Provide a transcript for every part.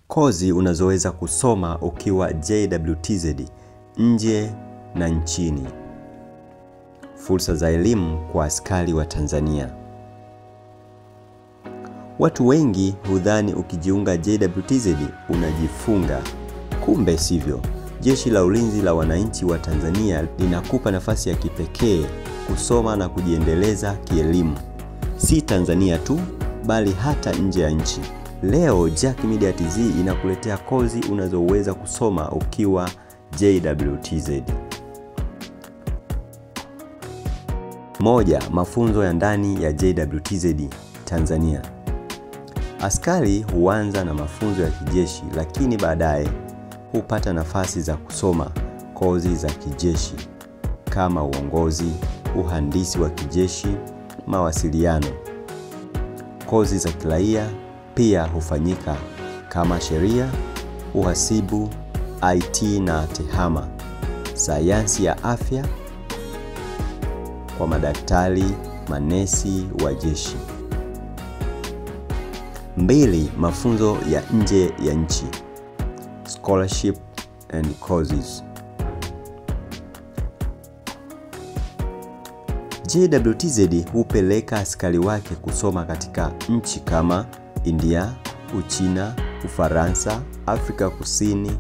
Kozi unazoweza kusoma ukiwa JWTZ nje na nchini. Fursa za elimu kwa askari wa Tanzania. Watu wengi hudhani ukijiunga JWTZ unajifunga. Kumbe sivyo. Jeshi la Ulinzi la Wananchi wa Tanzania linakupa nafasi ya kipekee kusoma na kujiendeleza kielimu. Si Tanzania tu, bali hata nje ya nchi. Leo Jack Media TZ inakuletea kozi unazoweza kusoma ukiwa JWTZ. 1. Mafunzo ya ndani ya JWTZ Tanzania. Askari huanza na mafunzo ya kijeshi, lakini baadaye hupata nafasi za kusoma kozi za kijeshi kama uongozi, uhandisi wa kijeshi, mawasiliano. Kozi za kiraia pia hufanyika kama sheria, uhasibu, IT na tehama, sayansi ya afya kwa madaktari, manesi wa jeshi. 2. Mafunzo ya nje ya nchi, scholarship and courses. JWTZ hupeleka askari wake kusoma katika nchi kama India, Uchina, Ufaransa, Afrika Kusini,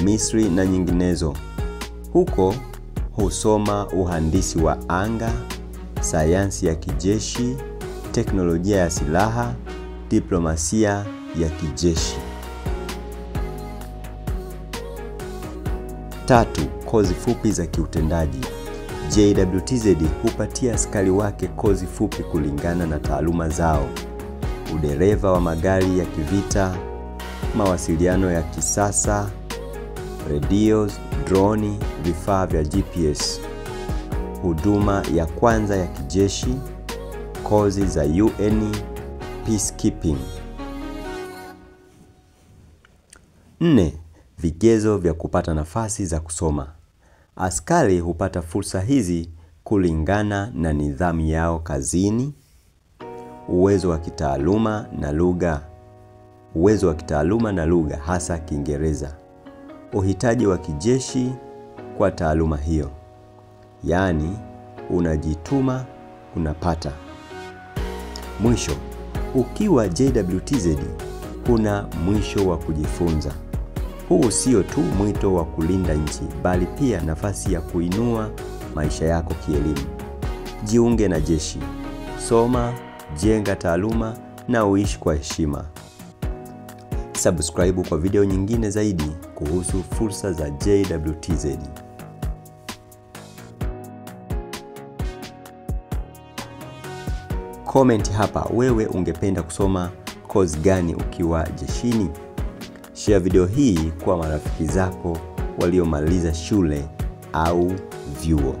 Misri na nyinginezo. Huko husoma uhandisi wa anga, sayansi ya kijeshi, teknolojia ya silaha, diplomasia ya kijeshi. 3. Kozi fupi za kiutendaji. JWTZ hupatia askari wake kozi fupi kulingana na taaluma zao: udereva wa magari ya kivita, mawasiliano ya kisasa, radios, droni, vifaa vya GPS, huduma ya kwanza ya kijeshi, kozi za UN, peacekeeping. 4. Vigezo vya kupata nafasi za kusoma. Askari hupata fursa hizi kulingana na nidhamu yao kazini, uwezo wa kitaaluma na lugha hasa Kiingereza, uhitaji wa kijeshi kwa taaluma hiyo. Yaani unajituma unapata. Mwisho, ukiwa JWTZ kuna mwisho wa kujifunza. Huu sio tu mwito wa kulinda nchi, bali pia nafasi ya kuinua maisha yako kielimu. Jiunge na jeshi. Soma, jenga taaluma na uishi kwa heshima. Subscribe kwa video nyingine zaidi kuhusu fursa za JWTZ. Comment hapa wewe ungependa kusoma kozi gani ukiwa jeshini? Share video hii kwa marafiki zako waliomaliza shule au vyuo.